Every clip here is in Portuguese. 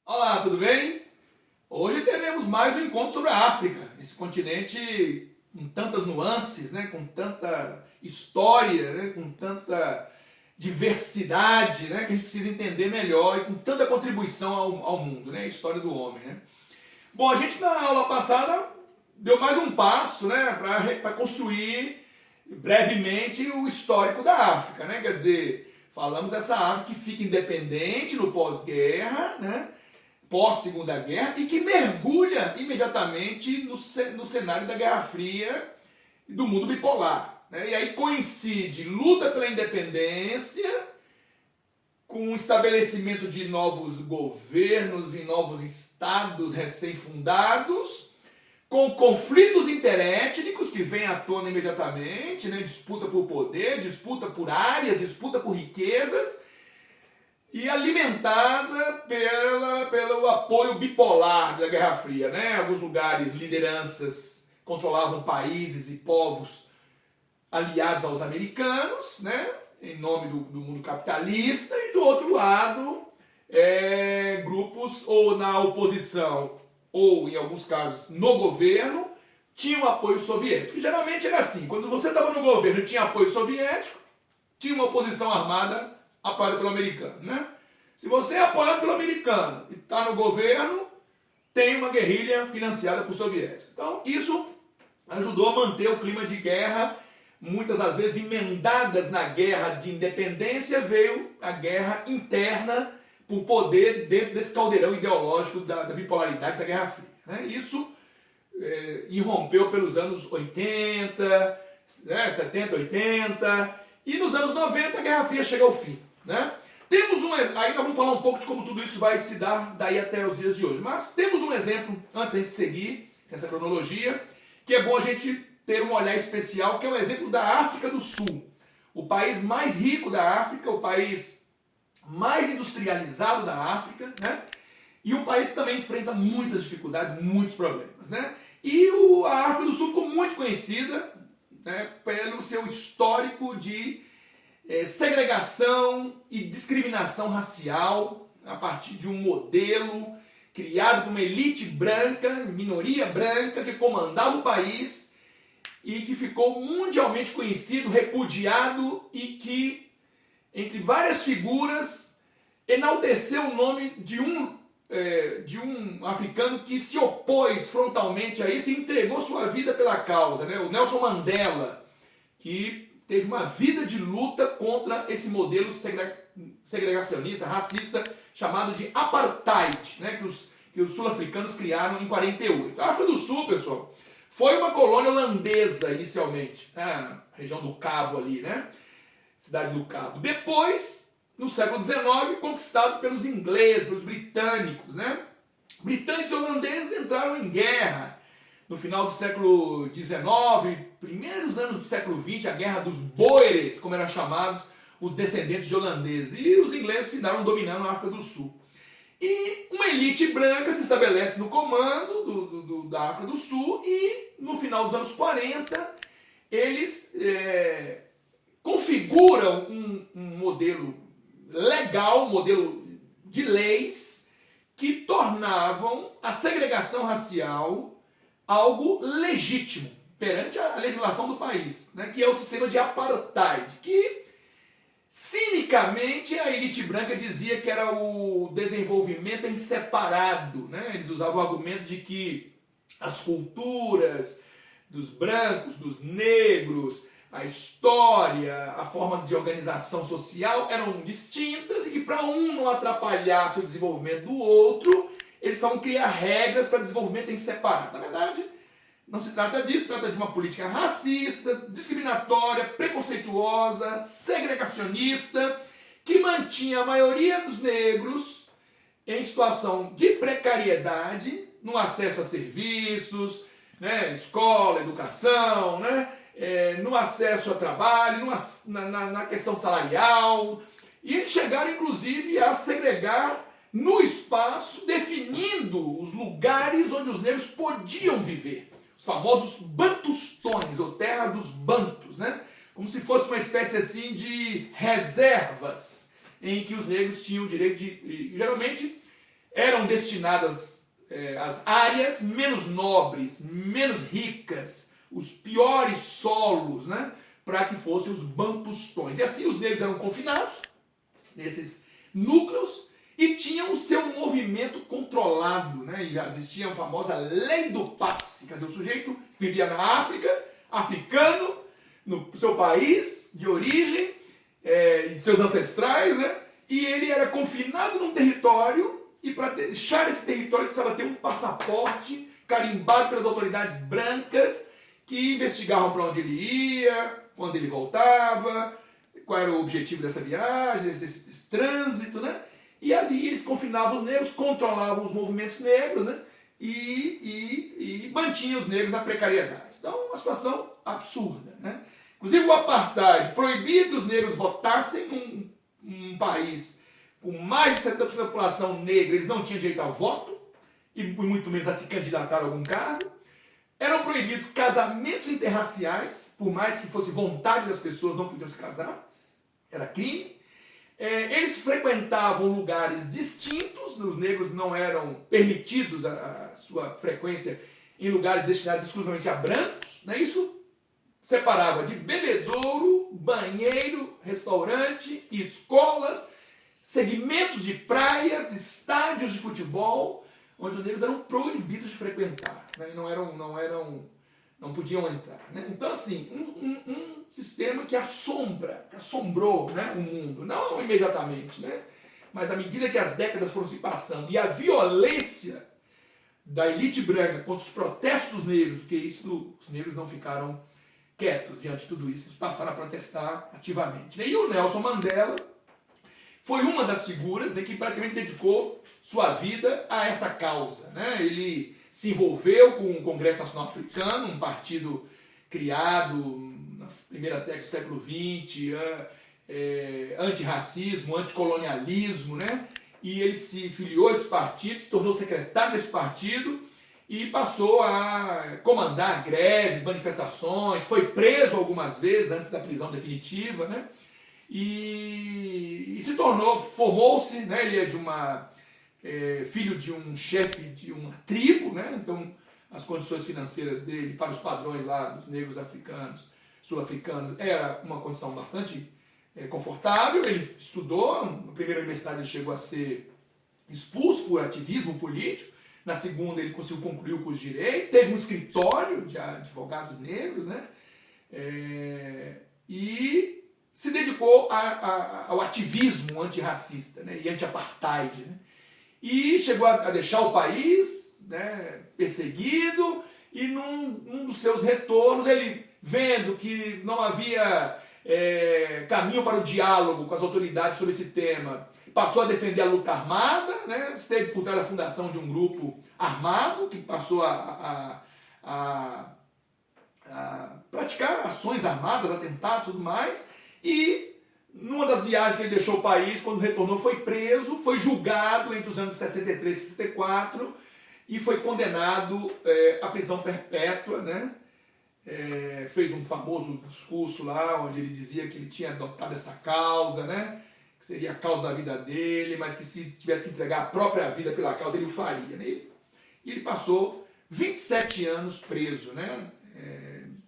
Olá, tudo bem? Hoje teremos mais um encontro sobre a África, esse continente com tantas nuances, né? Com tanta história, né? Com tanta diversidade, né? Que a gente precisa entender melhor e com tanta contribuição ao mundo, né? A história do homem, né? Bom, a gente na aula passada deu mais um passo, né? Para construir brevemente o histórico da África, né? Quer dizer, falamos dessa África que fica independente no pós-guerra, né? Pós-Segunda Guerra e que mergulha imediatamente no cenário da Guerra Fria e do mundo bipolar. Né? E aí coincide luta pela independência com o estabelecimento de novos governos e novos estados recém-fundados, com conflitos interétnicos que vêm à tona imediatamente, né? Disputa por poder, disputa por áreas, disputa por riquezas, e alimentada pelo apoio bipolar da Guerra Fria. Né? Em alguns lugares, lideranças controlavam países e povos aliados aos americanos, né? Em nome do mundo capitalista, e do outro lado, grupos ou na oposição, ou em alguns casos no governo, tinham apoio soviético. Geralmente era assim, quando você estava no governo e tinha apoio soviético, tinha uma oposição armada apoiado pelo americano, né? Se você é apoiado pelo americano e está no governo, tem uma guerrilha financiada por soviéticos. Então, isso ajudou a manter o clima de guerra. Muitas das vezes emendadas na guerra de independência, veio a guerra interna por poder dentro desse caldeirão ideológico da bipolaridade da Guerra Fria. Né? Isso irrompeu pelos anos 80, 70, 80, e nos anos 90 a Guerra Fria chega ao fim. Né? Aí nós vamos falar um pouco de como tudo isso vai se dar daí até os dias de hoje. Mas temos um exemplo, antes da gente seguir essa cronologia, que é bom a gente ter um olhar especial, que é o exemplo da África do Sul. O país mais rico da África, o país mais industrializado da África, né? E um país que também enfrenta muitas dificuldades, muitos problemas. Né? E a África do Sul ficou muito conhecida, né, pelo seu histórico de segregação e discriminação racial a partir de um modelo criado por uma elite branca, minoria branca, que comandava o país e que ficou mundialmente conhecido, repudiado, e que, entre várias figuras, enalteceu o nome de um africano que se opôs frontalmente a isso e entregou sua vida pela causa, né? O Nelson Mandela, que teve uma vida de luta contra esse modelo segregacionista, racista, chamado de apartheid, né? que os sul-africanos criaram em 48. A África do Sul, pessoal, foi uma colônia holandesa inicialmente, na região do Cabo ali, né? Cidade do Cabo. Depois, no século XIX, conquistado pelos ingleses, pelos britânicos, né? Britânicos e holandeses entraram em guerra no final do século XIX, primeiros anos do século XX, a Guerra dos Boeres, como eram chamados os descendentes de holandeses. E os ingleses ficaram dominando a África do Sul. E uma elite branca se estabelece no comando da África do Sul, e no final dos anos 40 eles configuram um modelo legal, um modelo de leis que tornavam a segregação racial algo legítimo perante a legislação do país, né, que é o sistema de apartheid, que cinicamente a elite branca dizia que era o desenvolvimento em separado. Né? Eles usavam o argumento de que as culturas dos brancos, dos negros, a história, a forma de organização social eram distintas e que para um não atrapalhasse o desenvolvimento do outro, eles precisavam criar regras para desenvolvimento em separado. Na verdade, não se trata disso, trata de uma política racista, discriminatória, preconceituosa, segregacionista, que mantinha a maioria dos negros em situação de precariedade, no acesso a serviços, né, escola, educação, né, no acesso a trabalho, na questão salarial. E eles chegaram, inclusive, a segregar no espaço, definindo os lugares onde os negros podiam viver. Os famosos Bantustones, ou terra dos Bantus, né? Como se fosse uma espécie assim de reservas em que os negros tinham o direito de... Geralmente eram destinadas às áreas menos nobres, menos ricas, os piores solos, né, para que fossem os bantustões. E assim os negros eram confinados nesses núcleos e tinham o seu movimento controlado, né? E existia a famosa lei do passe, quer dizer, o sujeito vivia na África, africano, no seu país de origem, de seus ancestrais, né? E ele era confinado num território e para deixar esse território ele precisava ter um passaporte carimbado pelas autoridades brancas que investigavam para onde ele ia, quando ele voltava, qual era o objetivo dessa viagem, desse trânsito, né? E ali eles confinavam os negros, controlavam os movimentos negros, né? E mantinham os negros na precariedade. Então, uma situação absurda, né? Inclusive o apartheid proibia que os negros votassem num país com mais de 70% da população negra, eles não tinham direito ao voto, e muito menos a se candidatar a algum cargo. Eram proibidos casamentos interraciais, por mais que fosse vontade das pessoas, não podiam se casar, era crime. Eles frequentavam lugares distintos, os negros não eram permitidos a sua frequência em lugares destinados exclusivamente a brancos, né? Isso separava de bebedouro, banheiro, restaurante, escolas, segmentos de praias, estádios de futebol, onde os negros eram proibidos de frequentar, né? Não podiam entrar, né? Então, assim, um sistema que assombrou, né, o mundo, não imediatamente, né? Mas à medida que as décadas foram se passando e a violência da elite branca contra os protestos negros, porque os negros não ficaram quietos diante de tudo isso, eles passaram a protestar ativamente, né? E o Nelson Mandela foi uma das figuras, né, que praticamente dedicou sua vida a essa causa, né? Ele se envolveu com o Congresso Nacional Africano, um partido criado nas primeiras décadas do século XX, antirracismo, anticolonialismo, né? E ele se filiou a esse partido, se tornou secretário desse partido e passou a comandar greves, manifestações, foi preso algumas vezes antes da prisão definitiva, né? E se tornou, formou-se, né? Ele é filho de um chefe de uma tribo, né? Então as condições financeiras dele, para os padrões lá dos negros africanos, sul-africanos, era uma condição bastante confortável. Ele estudou, na primeira universidade ele chegou a ser expulso por ativismo político, na segunda ele conseguiu concluir o curso de Direito, teve um escritório de advogados negros, né? E se dedicou ao ativismo antirracista, né? E anti-apartheid, né? E chegou a deixar o país, né, perseguido, e num dos seus retornos, ele vendo que não havia caminho para o diálogo com as autoridades sobre esse tema, passou a defender a luta armada, né, esteve por trás da fundação de um grupo armado, que passou a praticar ações armadas, atentados e tudo mais, e numa das viagens que ele deixou o país, quando retornou, foi preso, foi julgado entre os anos 63 e 64 e foi condenado à prisão perpétua, né? Fez um famoso discurso lá, onde ele dizia que ele tinha adotado essa causa, né? Que seria a causa da vida dele, mas que se tivesse que entregar a própria vida pela causa, ele o faria, né? E ele passou 27 anos preso, né?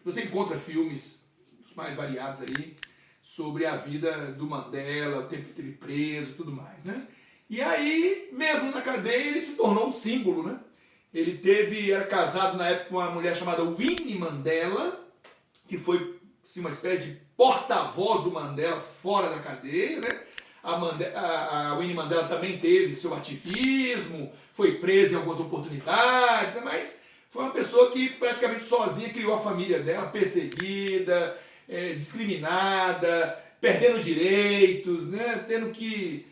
Você encontra filmes os mais variados aí, sobre a vida do Mandela, o tempo que ele preso e tudo mais, né? E aí, mesmo na cadeia, ele se tornou um símbolo, né? Ele era casado na época com uma mulher chamada Winnie Mandela, que foi assim, uma espécie de porta-voz do Mandela fora da cadeia, né? A Winnie Mandela também teve seu ativismo, foi presa em algumas oportunidades, né? Mas foi uma pessoa que praticamente sozinha criou a família dela, perseguida, discriminada, perdendo direitos, né? Tendo que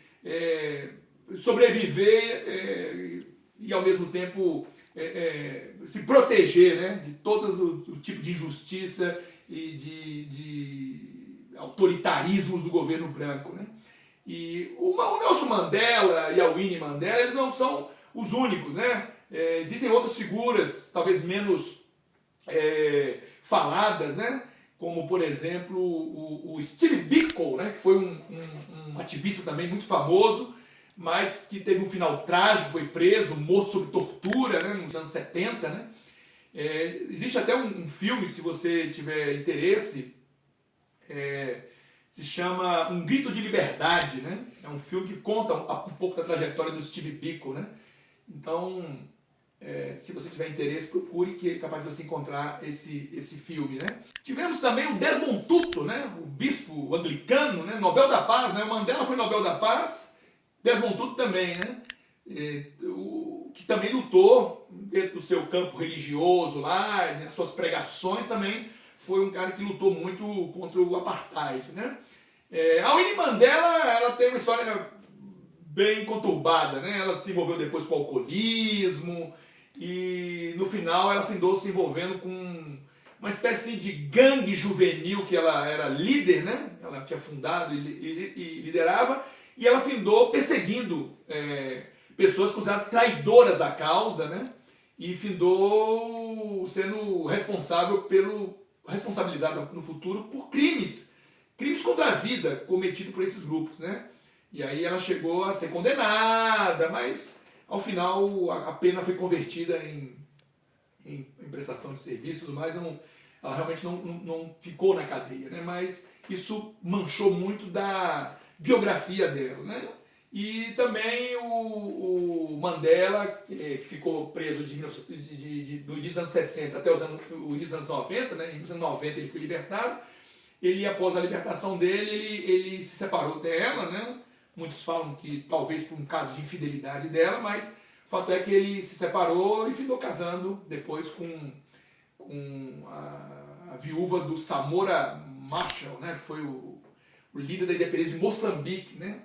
sobreviver e ao mesmo tempo se proteger, né? De todo o tipo de injustiça e de autoritarismos do governo branco, né? E o Nelson Mandela e a Winnie Mandela, eles não são os únicos, né? Existem outras figuras, talvez menos faladas, né? Como, por exemplo, o Steve Biko, né? Que foi um ativista também muito famoso, mas que teve um final trágico, foi preso, morto sob tortura, né, nos anos 70, né? Existe até um filme, se você tiver interesse, se chama Um Grito de Liberdade, né? É um filme que conta um pouco da trajetória do Steve Biko, né? Então, se você tiver interesse, procure, que é capaz de você encontrar esse filme, né? Tivemos também o Desmond Tutu, né? O bispo anglicano, né? Nobel da Paz, né? O Mandela foi Nobel da Paz, Desmond Tutu também, né? Que também lutou dentro do seu campo religioso lá, nas suas pregações também, foi um cara que lutou muito contra o apartheid, né? A Winnie Mandela, ela tem uma história bem conturbada, né? Ela se envolveu depois com o alcoolismo e no final ela findou se envolvendo com uma espécie de gangue juvenil que ela era líder, né? Ela tinha fundado e liderava, e ela findou perseguindo pessoas consideradas traidoras da causa, né? E findou sendo responsabilizada no futuro por crimes contra a vida cometidos por esses grupos, né? E aí ela chegou a ser condenada, mas ao final a pena foi convertida em prestação de serviço e tudo mais. Ela realmente não ficou na cadeia, né? Mas isso manchou muito da biografia dela, né? E também o Mandela, que ficou preso do início dos anos 60 até o início dos anos 90, né? Em 1990 ele foi libertado. Ele, após a libertação dele, ele se separou dela, né? Muitos falam que talvez por um caso de infidelidade dela, mas o fato é que ele se separou e ficou casando depois com a viúva do Samora Machel, né? Que foi o líder da independência de Moçambique, né?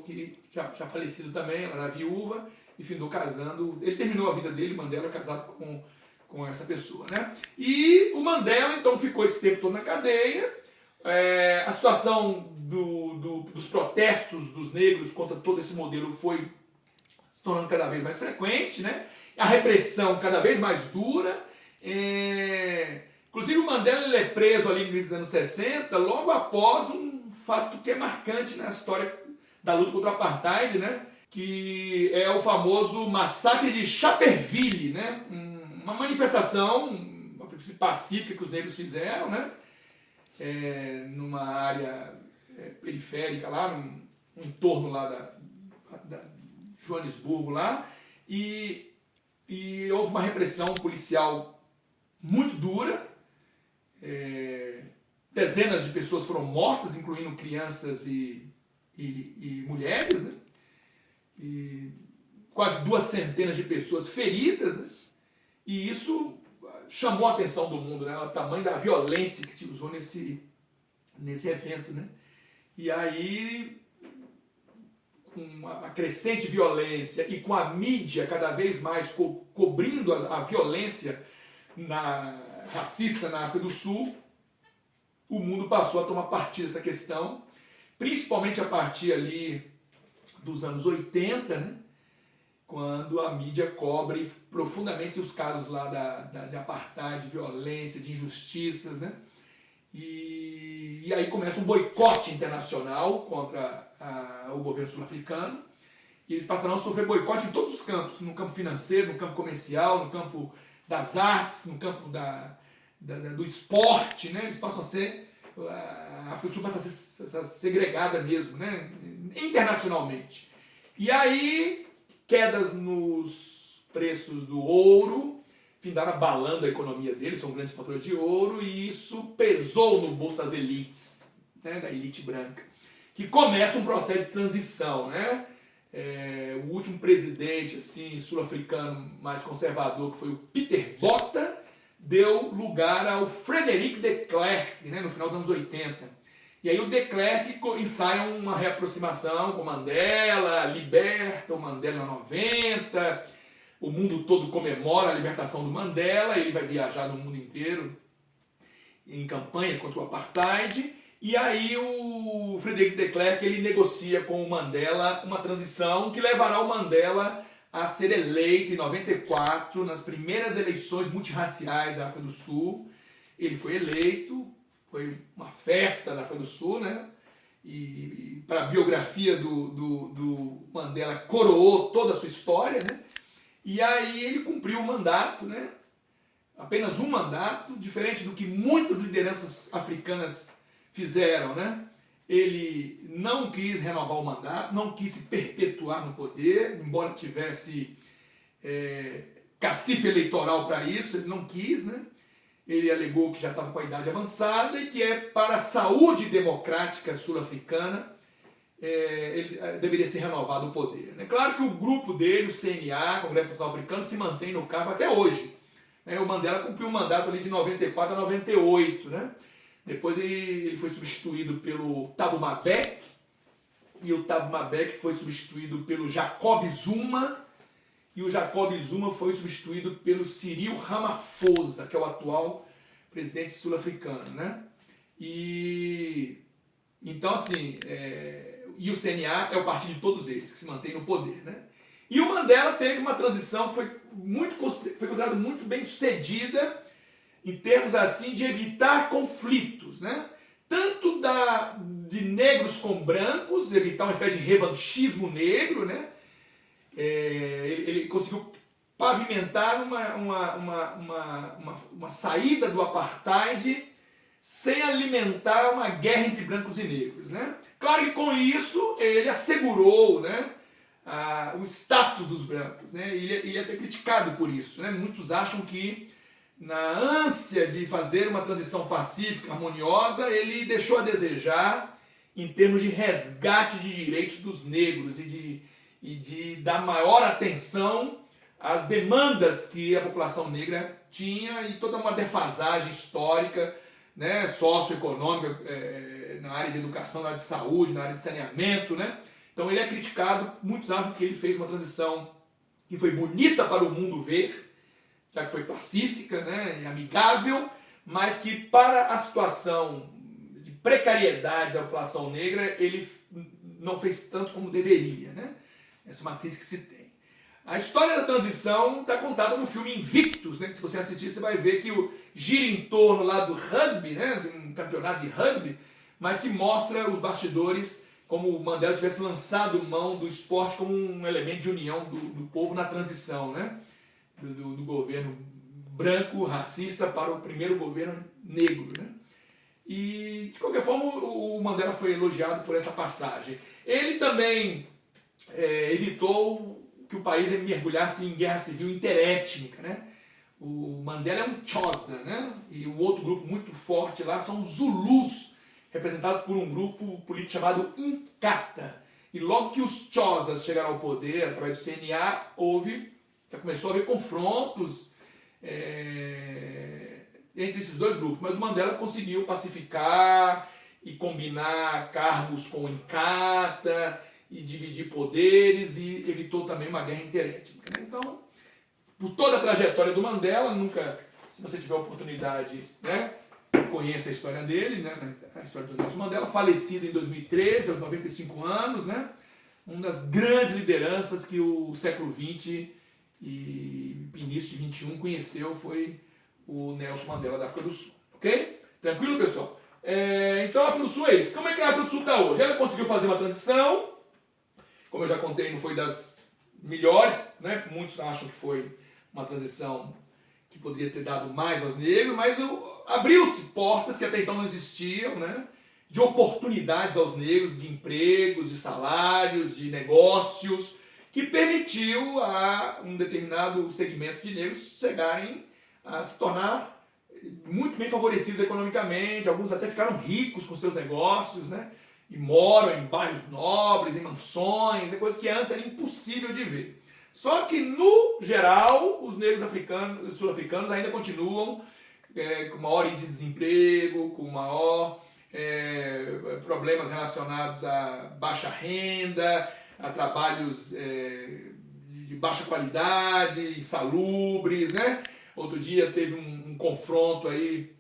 Que já falecido também, ela era viúva e findou casando. Ele terminou a vida dele, Mandela, casado com essa pessoa, né? E o Mandela, então, ficou esse tempo todo na cadeia. A situação dos protestos dos negros contra todo esse modelo foi se tornando cada vez mais frequente, né? A repressão cada vez mais dura. Inclusive o Mandela ele é preso ali no início dos anos 60, logo após um fato que é marcante na história da luta contra o apartheid, né? Que é o famoso massacre de Sharpeville, né? Uma manifestação pacífica que os negros fizeram, né? Numa área periférica lá, no entorno lá da Joanesburgo lá, e houve uma repressão policial muito dura. Dezenas de pessoas foram mortas, incluindo crianças e mulheres, né? E quase 200 de pessoas feridas, né? E isso chamou a atenção do mundo, né? O tamanho da violência que se usou nesse evento, né? E aí, com a crescente violência e com a mídia cada vez mais cobrindo a violência racista na África do Sul, o mundo passou a tomar partido dessa questão, principalmente a partir ali dos anos 80, né? Quando a mídia cobre profundamente os casos lá de apartheid, de violência, de injustiças, né? E aí começa um boicote internacional contra o governo sul-africano, e eles passaram a sofrer boicote em todos os campos, no campo financeiro, no campo comercial, no campo das artes, no campo do esporte, né? Eles passam a ser, a África do Sul passa a ser segregada mesmo, né? Internacionalmente. E aí, quedas nos preços do ouro, findaram abalando a economia deles, são grandes exportadores de ouro, e isso pesou no bolso das elites, né, da elite branca, que começa um processo de transição, né? O último presidente assim, sul-africano mais conservador, que foi o Pieter Botha, deu lugar ao Frederic de Klerk, né, no final dos anos 80. E aí o de Klerk ensaia uma reaproximação com Mandela, liberta o Mandela em 90, o mundo todo comemora a libertação do Mandela, ele vai viajar no mundo inteiro em campanha contra o apartheid, e aí o Frederic de Klerk ele negocia com o Mandela uma transição que levará o Mandela a ser eleito em 94, nas primeiras eleições multirraciais da África do Sul. Ele foi eleito, foi uma festa na África do Sul, né? e para a biografia do Mandela coroou toda a sua história, né? E aí ele cumpriu o mandato, né? Apenas um mandato, diferente do que muitas lideranças africanas fizeram, né? Ele não quis renovar o mandato, não quis se perpetuar no poder, embora tivesse cacife eleitoral para isso, ele não quis, né? Ele alegou que já estava com a idade avançada e que para a saúde democrática sul-africana ele deveria ser renovado o poder. É claro que o grupo dele, o CNA, Congresso Nacional Africano, se mantém no cargo até hoje. O Mandela cumpriu um mandato ali de 94 a 98, né? Depois ele foi substituído pelo Thabo Mbeki, e o Thabo Mbeki foi substituído pelo Jacob Zuma, e o Jacob Zuma foi substituído pelo Cyril Ramaphosa, que é o atual presidente sul-africano, né? E então, assim, e o CNA é o partido de todos eles, que se mantém no poder, né? E o Mandela teve uma transição que foi considerada muito bem sucedida em termos assim de evitar conflitos, né? Tanto de negros com brancos, evitar uma espécie de revanchismo negro, né? Ele conseguiu pavimentar uma saída do apartheid sem alimentar uma guerra entre brancos e negros, né? Claro que com isso ele assegurou, né, o status dos brancos, né? Ele é até criticado por isso, né? Muitos acham que na ânsia de fazer uma transição pacífica, harmoniosa, ele deixou a desejar em termos de resgate de direitos dos negros e de dar maior atenção às demandas que a população negra tinha e toda uma defasagem histórica, né, socioeconômica, na área de educação, na área de saúde, na área de saneamento, né? Então ele é criticado, muitos acham que ele fez uma transição que foi bonita para o mundo ver, já que foi pacífica, né, e amigável, mas que para a situação de precariedade da população negra, ele não fez tanto como deveria, né? Essa é uma crítica que se tem. A história da transição está contada no filme Invictus, né, que se você assistir você vai ver que gira em torno lá do rugby, né, de um campeonato de rugby, mas que mostra os bastidores como o Mandela tivesse lançado mão do esporte como um elemento de união do povo na transição, né? Do governo branco, racista, para o primeiro governo negro, né? E, de qualquer forma, o Mandela foi elogiado por essa passagem. Ele também evitou que o país mergulhasse em guerra civil interétnica, né? O Mandela é um Xhosa, né? E o outro grupo muito forte lá são os Zulus, representados por um grupo político chamado Inkatha. E logo que os Xhosas chegaram ao poder, através do CNA, já começou a haver confrontos entre esses dois grupos. Mas o Mandela conseguiu pacificar e combinar cargos com o Inkatha e dividir poderes e evitou também uma guerra interétnica, né? Então, por toda a trajetória do Mandela, nunca, se você tiver a oportunidade, né, conheça a história dele, né, a história do Nelson Mandela, falecido em 2013, aos 95 anos, né, uma das grandes lideranças que o século XX e início de 21 conheceu foi o Nelson Mandela da África do Sul, ok? Tranquilo, pessoal? Então a África do Sul é isso. Como é que a África do Sul está hoje? Ela conseguiu fazer uma transição, como eu já contei, não foi das melhores, né? Muitos acham que foi uma transição que poderia ter dado mais aos negros, mas abriu-se portas que até então não existiam, né? De oportunidades aos negros, de empregos, de salários, de negócios, que permitiu a um determinado segmento de negros chegarem a se tornar muito bem favorecidos economicamente, alguns até ficaram ricos com seus negócios, né? E moram em bairros nobres, em mansões, coisas que antes era impossível de ver. Só que, no geral, os negros africanos, sul-africanos ainda continuam com maior índice de desemprego, com maior problemas relacionados a baixa renda, a trabalhos de baixa qualidade, insalubres, né? Outro dia teve um confronto aí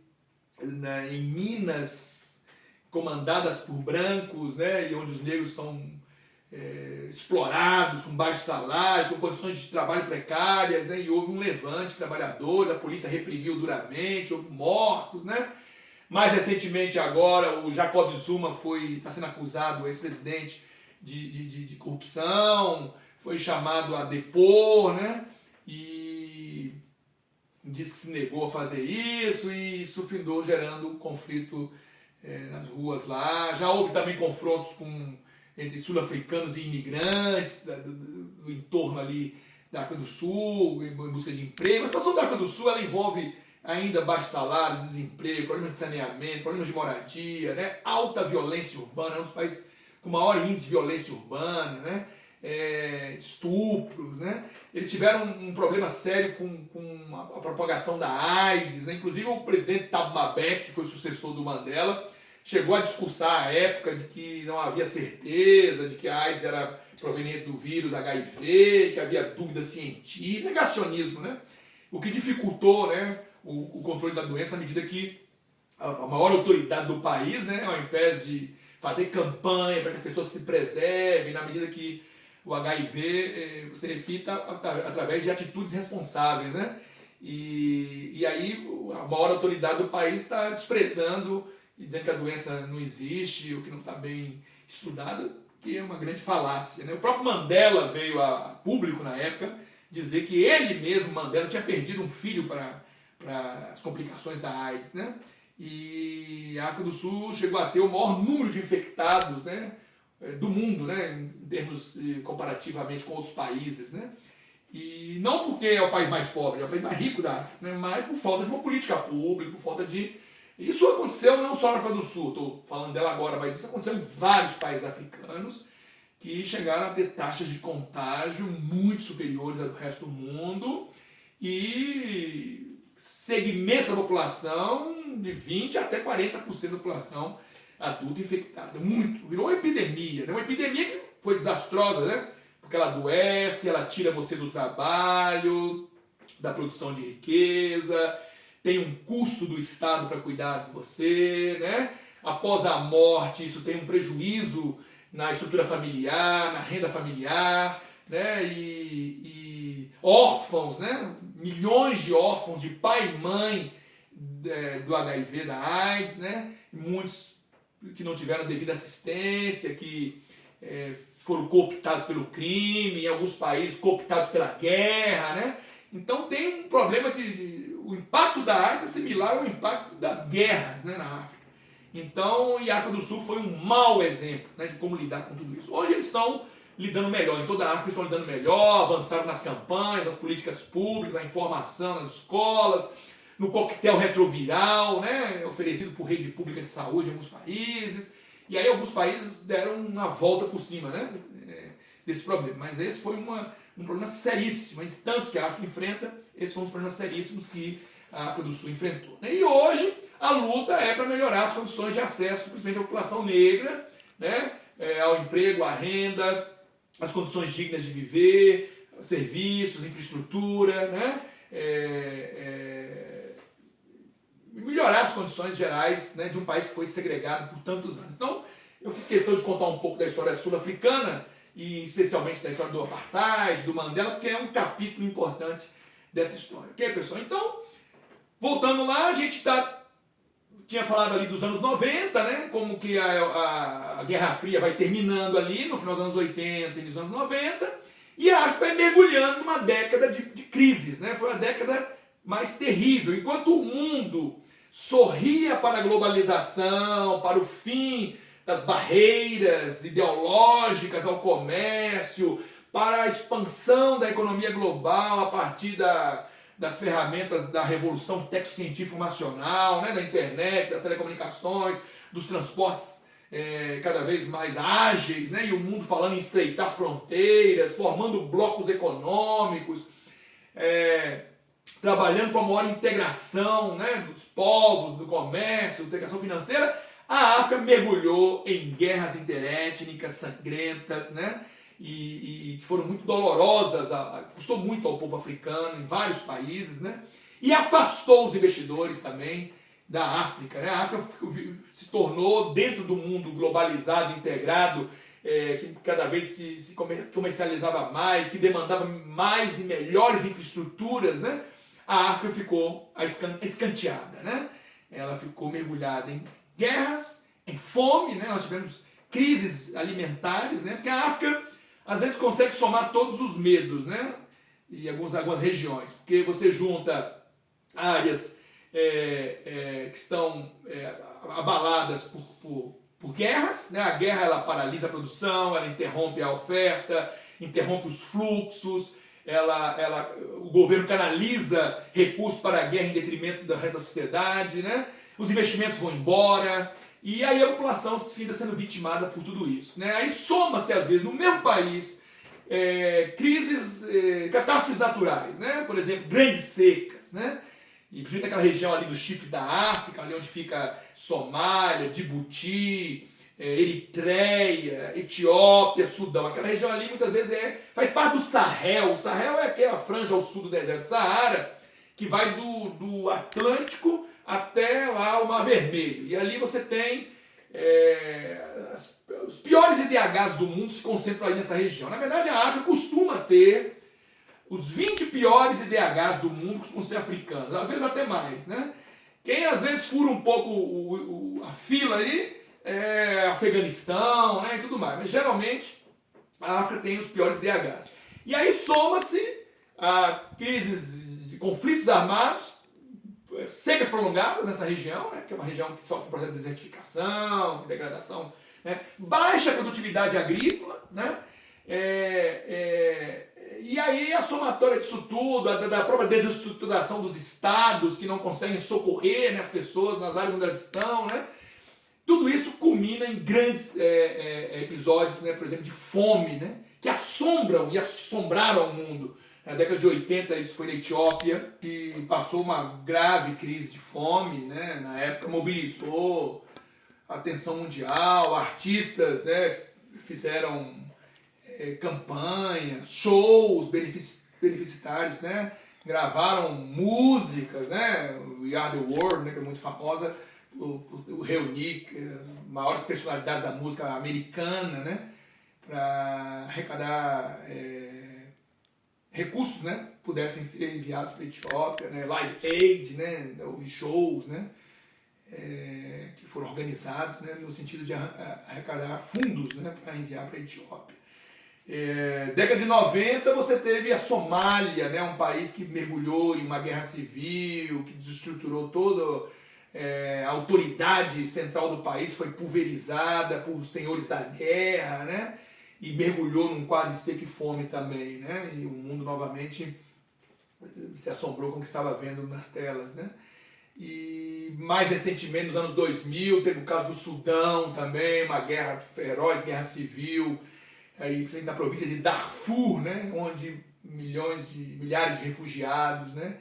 em Minas, comandadas por brancos, né? E onde os negros são explorados, com baixos salários, com condições de trabalho precárias, né? E houve um levante de trabalhadores, a polícia reprimiu duramente, houve mortos, né? Mais recentemente agora, o Jacob Zuma está sendo acusado, o ex-presidente, de corrupção, foi chamado a depor, né? E disse que se negou a fazer isso, e isso findou gerando conflito nas ruas lá. Já houve também confrontos entre sul-africanos e imigrantes do entorno ali da África do Sul, em busca de emprego. A situação da África do Sul ela envolve ainda baixos salários, desemprego, problemas de saneamento, problemas de moradia, né? Alta violência urbana, é um dos países com maior índice de violência urbana, né? Estupros, né? Eles tiveram um problema sério com a propagação da AIDS, né? Inclusive o presidente Thabo Mbeki, que foi o sucessor do Mandela, chegou a discursar à época de que não havia certeza, de que a AIDS era proveniente do vírus HIV, que havia dúvida científica, negacionismo, né? O que dificultou, né, o controle da doença na medida que a maior autoridade do país, né, ao invés de fazer campanha para que as pessoas se preservem, na medida que o HIV você evita através de atitudes responsáveis, né? E aí a maior autoridade do país está desprezando e dizendo que a doença não existe, ou que não está bem estudada, que é uma grande falácia, né? O próprio Mandela veio a público na época dizer que ele mesmo, Mandela, tinha perdido um filho para as complicações da AIDS, né? E a África do Sul chegou a ter o maior número de infectados, né, do mundo, né, em termos comparativamente com outros países, né? E não porque é o país mais pobre, é o país mais rico da África, né, mas por falta de uma política pública, por falta de... Isso aconteceu não só na África do Sul, estou falando dela agora, mas isso aconteceu em vários países africanos que chegaram a ter taxas de contágio muito superiores ao do resto do mundo e segmentos da população de 20% até 40% da população adulta infectada. Muito. Virou uma epidemia, né? Uma epidemia que foi desastrosa, né? Porque ela adoece, ela tira você do trabalho, da produção de riqueza, tem um custo do Estado para cuidar de você, né? Após a morte, isso tem um prejuízo na estrutura familiar, na renda familiar, né? E órfãos, né? Milhões de órfãos de pai e mãe do HIV, da AIDS, né? Muitos que não tiveram devida assistência, que foram cooptados pelo crime, em alguns países cooptados pela guerra, né? Então tem um problema o impacto da AIDS é similar ao impacto das guerras, né, na África. Então, e a África do Sul foi um mau exemplo, né, de como lidar com tudo isso. Hoje eles estão lidando melhor, em toda a África eles estão lidando melhor, avançaram nas campanhas, nas políticas públicas, na informação nas escolas, no coquetel retroviral, né, oferecido por rede pública de saúde em alguns países. E aí alguns países deram uma volta por cima, né, desse problema. Mas esse foi um problema seríssimo, entre tantos que a África enfrenta, esse foi um dos problemas seríssimos que a África do Sul enfrentou. E hoje a luta é para melhorar as condições de acesso, principalmente à população negra, né, ao emprego, à renda, as condições dignas de viver, serviços, infraestrutura, né, melhorar as condições gerais, né, de um país que foi segregado por tantos anos. Então, eu fiz questão de contar um pouco da história sul-africana, e especialmente da história do apartheid, do Mandela, porque é um capítulo importante dessa história. Ok, pessoal? Então, voltando lá, a gente tinha falado ali dos anos 90, né? Como que a Guerra Fria vai terminando ali, no final dos anos 80 e nos anos 90, e a África vai mergulhando numa década de crises, né? Foi a década mais terrível. Enquanto o mundo sorria para a globalização, para o fim das barreiras ideológicas ao comércio, para a expansão da economia global a partir das ferramentas da revolução tecnocientífico-informacional, né, da internet, das telecomunicações, dos transportes cada vez mais ágeis, né, e o mundo falando em estreitar fronteiras, formando blocos econômicos, trabalhando com a maior integração, né, dos povos, do comércio, integração financeira. A África mergulhou em guerras interétnicas, sangrentas, né? E que foram muito dolorosas, custou muito ao povo africano em vários países, né? E afastou os investidores também da África, né? A África se tornou, dentro do mundo globalizado, integrado, que cada vez se comercializava mais, que demandava mais e melhores infraestruturas, né? A África ficou escanteada, né? ela ficou mergulhada em guerras, em fome, né? Nós tivemos crises alimentares, né? Porque a África às vezes consegue somar todos os medos, né? E algumas regiões, porque você junta áreas que estão abaladas por guerras, né? A guerra ela paralisa a produção, ela interrompe a oferta, interrompe os fluxos, o governo canaliza recursos para a guerra em detrimento do resto da sociedade, né? Os investimentos vão embora, e aí a população fica sendo vitimada por tudo isso, né? Aí soma-se às vezes no mesmo país crises, catástrofes naturais, né? Por exemplo, grandes secas, né? E principalmente aquela região ali do Chifre da África, ali onde fica Somália, Djibouti, Eritreia, Etiópia, Sudão. Aquela região ali muitas vezes faz parte do Sahel. O Sahel é aquela franja ao sul do deserto do Saara, que vai do Atlântico até lá o Mar Vermelho. E ali você tem os piores IDHs do mundo se concentram ali nessa região. Na verdade, a África costuma ter os 20 piores IDHs do mundo, costumam ser africanos, às vezes até mais, né? Quem às vezes fura um pouco a fila aí é Afeganistão, né, e tudo mais, mas geralmente a África tem os piores IDHs. E aí soma-se a crises de conflitos armados, secas prolongadas nessa região, né, que é uma região que sofre um processo de desertificação, de degradação, né, baixa produtividade agrícola, né, e aí a somatória disso tudo, da própria desestruturação dos estados que não conseguem socorrer, né, as pessoas nas áreas onde elas estão, né, tudo isso culmina em grandes episódios, né, por exemplo, de fome, né, que assombram e assombraram o mundo. Na década de 80, isso foi na Etiópia, que passou uma grave crise de fome, né? Na época mobilizou a atenção mundial, artistas, né, fizeram campanhas, shows beneficitários, né? Gravaram músicas, né? We Are The World, né, que é muito famosa, o reunir maiores personalidades da música americana, né? Para arrecadar recursos, né, pudessem ser enviados para a Etiópia, né, Live Aid, né, shows, né, que foram organizados, né, no sentido de arrecadar fundos, né, para enviar para a Etiópia. Década de 90 você teve a Somália, né, um país que mergulhou em uma guerra civil, que desestruturou toda a autoridade central do país, foi pulverizada por senhores da guerra, né, e mergulhou num quadro de seca e fome também, né? E o mundo novamente se assombrou com o que estava vendo nas telas, né? E mais recentemente, nos anos 2000, teve o caso do Sudão também, uma guerra feroz, guerra civil, aí na província de Darfur, né? Onde milhares de refugiados, né,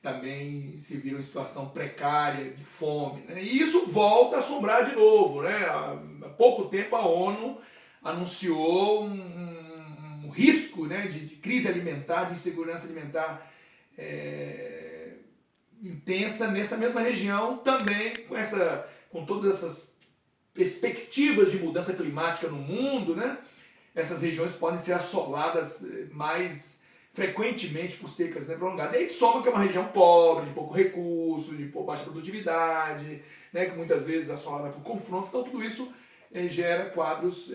também se viram em situação precária, de fome, né? E isso volta a assombrar de novo, né? Há pouco tempo a ONU anunciou um risco, né, de crise alimentar, de insegurança alimentar intensa nessa mesma região, também com todas essas perspectivas de mudança climática no mundo, né? Essas regiões podem ser assoladas mais frequentemente por secas, né, prolongadas. E aí soma que é uma região pobre, de pouco recurso, de baixa produtividade, né, que muitas vezes é assolada por confrontos, então tudo isso gera quadros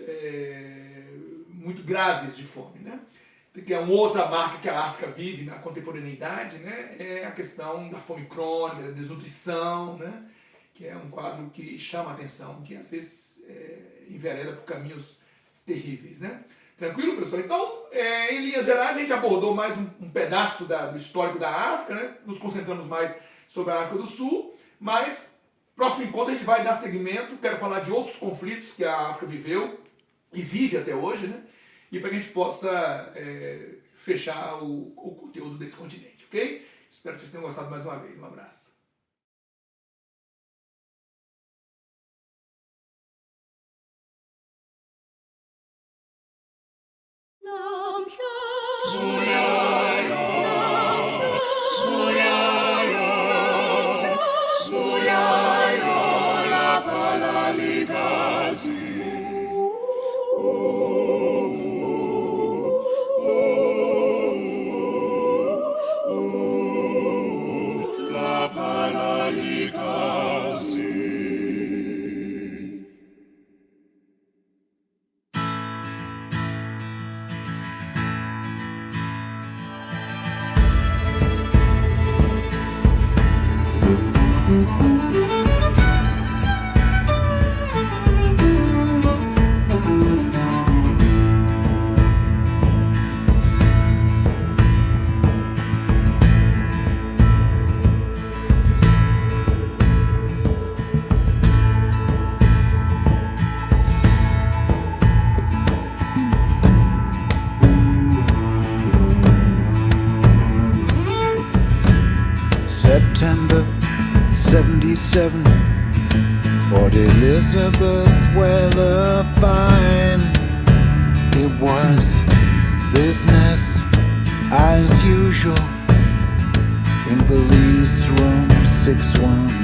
muito graves de fome, né? Que é uma outra marca que a África vive na contemporaneidade, né? É a questão da fome crônica, da desnutrição, né? Que é um quadro que chama a atenção, que às vezes envereda por caminhos terríveis, né? Tranquilo, pessoal? Então, em linhas gerais, a gente abordou mais um pedaço do histórico da África, né? Nos concentramos mais sobre a África do Sul, mas próximo encontro a gente vai dar seguimento, quero falar de outros conflitos que a África viveu e vive até hoje, né? E para que a gente possa fechar o conteúdo desse continente, ok? Espero que vocês tenham gostado mais uma vez. Um abraço. La Paralica. September 77. Port Elizabeth, weather fine. It was business as usual in police room 619.